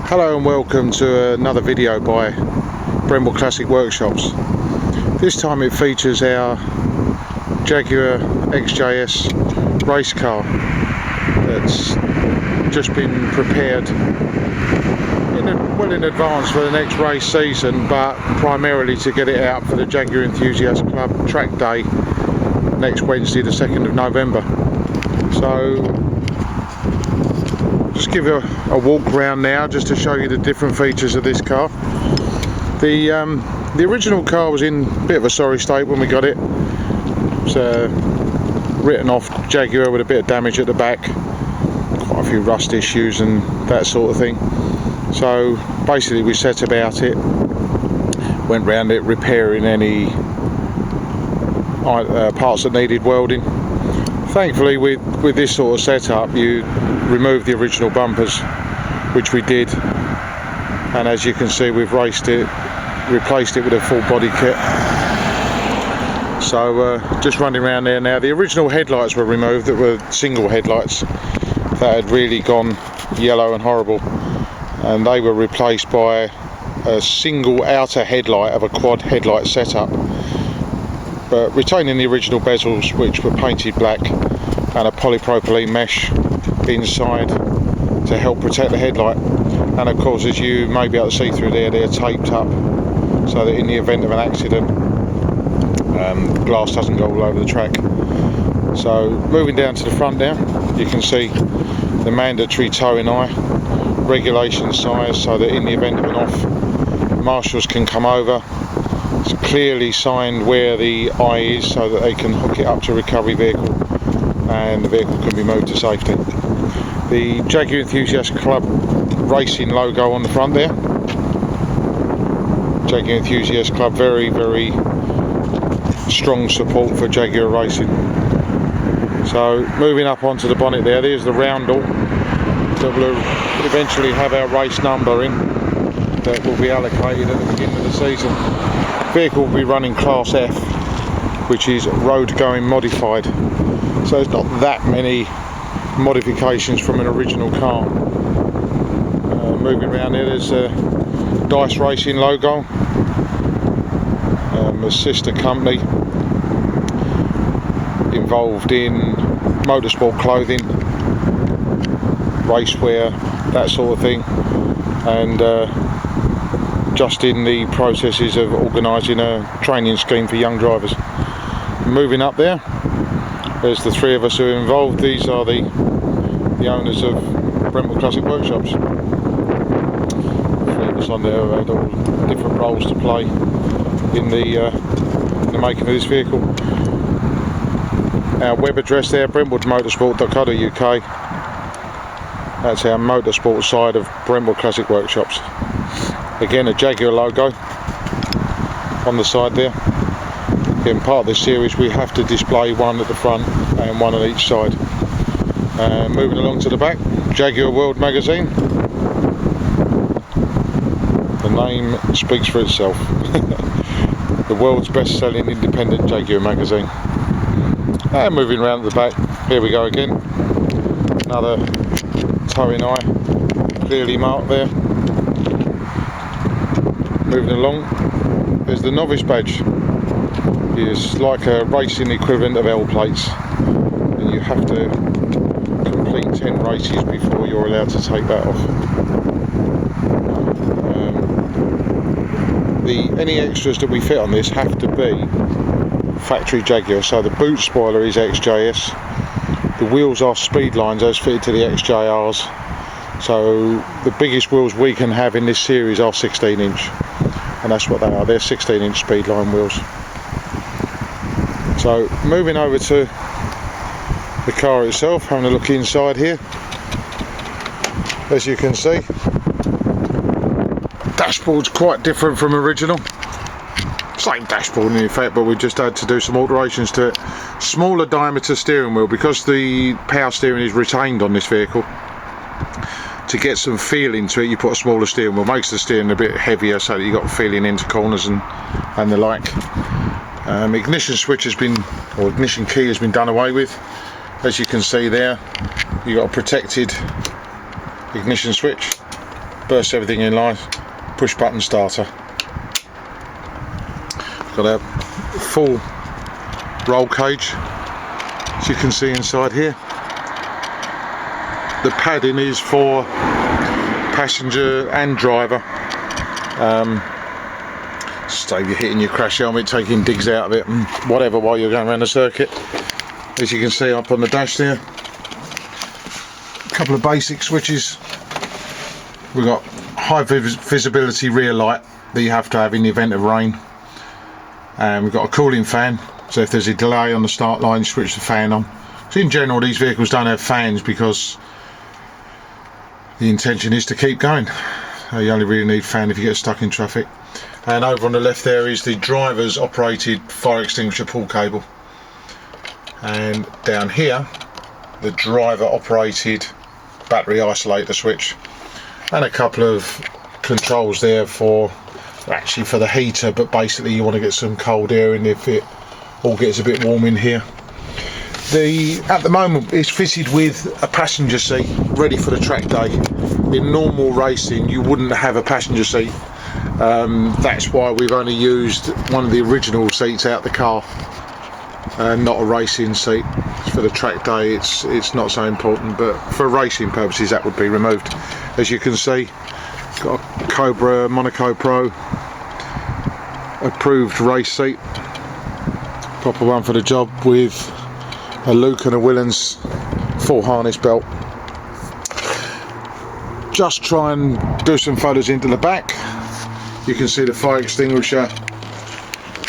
Hello and welcome to another video by Brentwood Classic Workshops. This time it features our Jaguar XJS race car that's just been prepared well in advance for the next race season, but primarily to get it out for the Jaguar Enthusiast Club track day next Wednesday, the 2nd of November. So just give you a walk around now just to show you the different features of this car. The original car was in a bit of a sorry state when we got it. It's written off Jaguar with a bit of damage at the back, quite a few rust issues and that sort of thing. So basically we set about it, went round it repairing any parts that needed welding. Thankfully with this sort of setup you remove the original bumpers, which we did, and as you can see we've replaced it with a full body kit. So just running around there now. The original headlights were removed, that were single headlights that had really gone yellow and horrible, and they were replaced by a single outer headlight of a quad headlight setup, but retaining the original bezels, which were painted black, and a polypropylene mesh inside to help protect the headlight. And of course, as you may be able to see through there, they're taped up so that in the event of an accident the glass doesn't go all over the track. So moving down to the front now, you can see the mandatory towing eye, regulation size, so that in the event of an off, marshals can come over. It's clearly signed where the eye is so that they can hook it up to a recovery vehicle and the vehicle can be moved to safety. The Jaguar Enthusiast Club racing logo on the front there. Jaguar Enthusiast Club, very strong support for Jaguar racing. So moving up onto the bonnet there's the roundel that will eventually have our race number in, that will be allocated at the beginning of the season. The vehicle will be running Class F, which is road going modified, so it's not that many modifications from an original car. Moving around there's a Dice Racing logo, a sister company involved in motorsport clothing, racewear, that sort of thing, and just in the processes of organising a training scheme for young drivers. Moving up there's the three of us who are involved. These are the owners of Brentwood Classic Workshops. Three of us on there have had all different roles to play in the making of this vehicle. Our web address there, brentwoodmotorsport.co.uk. That's our motorsport side of Brentwood Classic Workshops. Again, a Jaguar logo on the side there. Again, part of this series we have to display one at the front and one on each side. Moving along to the back, Jaguar World magazine. The name speaks for itself. The world's best-selling independent Jaguar magazine. And moving around at the back, here we go again. Another towing eye, clearly marked there. Moving along, there's the novice badge. It's like a racing equivalent of L plates, and you have to complete 10 races before you're allowed to take that off. Any extras that we fit on this have to be factory Jaguar. So the boot spoiler is XJS, the wheels are speed lines as fitted to the XJRs, so the biggest wheels we can have in this series are 16 inch, and that's what they are, they're 16 inch speed line wheels. So moving over to the car itself, having a look inside here, as you can see, dashboard's quite different from original. Same dashboard in effect, but we just had to do some alterations to it. Smaller diameter steering wheel, because the power steering is retained on this vehicle. To get some feel into it, you put a smaller steering wheel, makes the steering a bit heavier so that you got feeling into corners and the like. Ignition switch has been, or ignition key has been done away with. As you can see there, you got a protected ignition switch. burst everything in line, push button starter. Got a full roll cage, as you can see inside here. The padding is for passenger and driver. Save you hitting your crash helmet, taking digs out of it and whatever while you're going around the circuit. As you can see up on the dash there, a couple of basic switches. We've got high visibility rear light that you have to have in the event of rain, and we've got a cooling fan, so if there's a delay on the start line, switch the fan on. So in general these vehicles don't have fans because the intention is to keep going. You only really need a fan if you get stuck in traffic. And over on the left there is the driver's operated fire extinguisher pull cable, and down here the driver operated battery isolator switch, and a couple of controls there for actually for the heater, but basically you want to get some cold air in if it all gets a bit warm in here. At the moment it's fitted with a passenger seat ready for the track day. In normal racing you wouldn't have a passenger seat. That's why we've only used one of the original seats out the car, not a racing seat. For the track day it's not so important, but for racing purposes that would be removed. As you can see, got a Cobra Monaco Pro approved race seat, proper one for the job, with a Luke and a Willens full harness belt. Just try and do some photos into the back. You can see the fire extinguisher,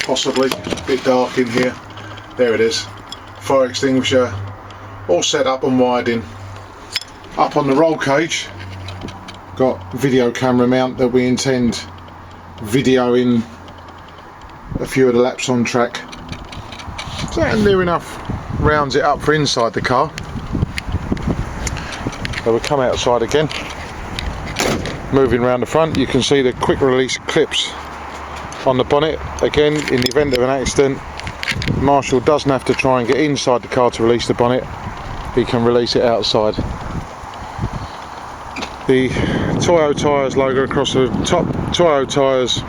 possibly a bit dark in here. There it is, fire extinguisher all set up and wired in. Up on the roll cage got video camera mount that we intend videoing a few of the laps on track. So that near enough rounds it up for inside the car. So we'll come outside again. Moving around the front, you can see the quick release clips on the bonnet. Again, in the event of an accident, Marshall doesn't have to try and get inside the car to release the bonnet, he can release it outside. The Toyo Tyres logo across the top. Toyo Tyres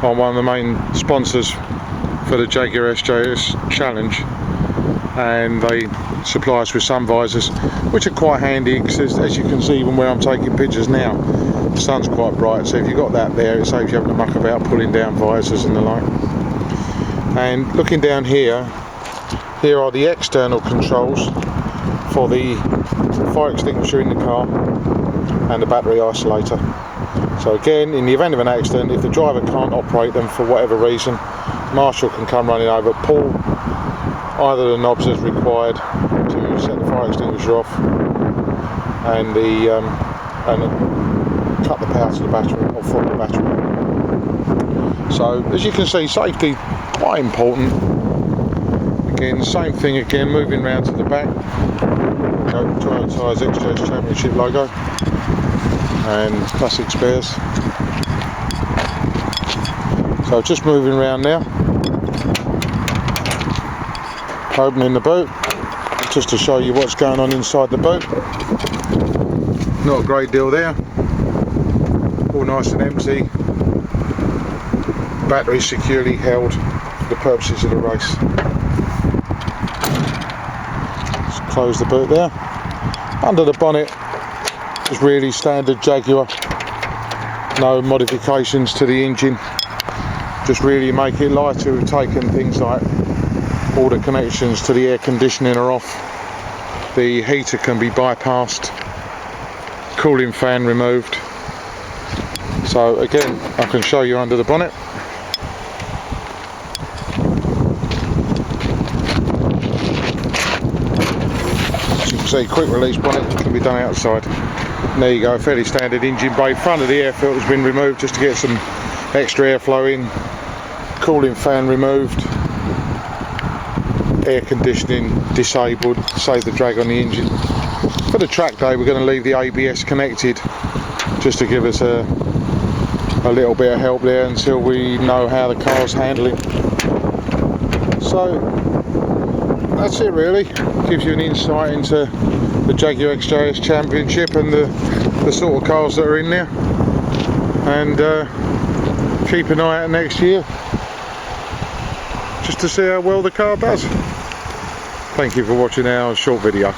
are one of the main sponsors for the Jaguar XJS Challenge, and they supply us with sun visors, which are quite handy because as you can see, even where I'm taking pictures now, the sun's quite bright, so if you've got that there, it saves you having to muck about pulling down visors and the like. And looking down here, here are the external controls for the fire extinguisher in the car and the battery isolator. So again, in the event of an accident, if the driver can't operate them for whatever reason, Marshall can come running over, pull either of the knobs as required to set the fire extinguisher off, and cut the power to the battery or from the battery. So as you can see, safety quite important. Again, same thing again, moving round to the back. Toyo Tyres XJS Championship logo and classic spares. So just moving around now, opening the boot just to show you what's going on inside the boot. Not a great deal there, all nice and empty. Battery securely held for the purposes of the race. Just close the boot there. Under the bonnet is really standard Jaguar, no modifications to the engine, just really make it lighter. We've taken things like all the connections to the air conditioning are off, the heater can be bypassed, cooling fan removed. So again, I can show you under the bonnet. As you can see, quick release bonnet can be done outside. And there you go, fairly standard engine bay. Front of the air filter has been removed just to get some extra airflow in. Cooling fan removed. Air conditioning disabled, save the drag on the engine. For the track day, we're going to leave the ABS connected just to give us a little bit of help there until we know how the car's handling. So that's it really. Gives you an insight into the Jaguar XJS Championship and the sort of cars that are in there, and keep an eye out next year just to see how well the car does. Thank you for watching our short video.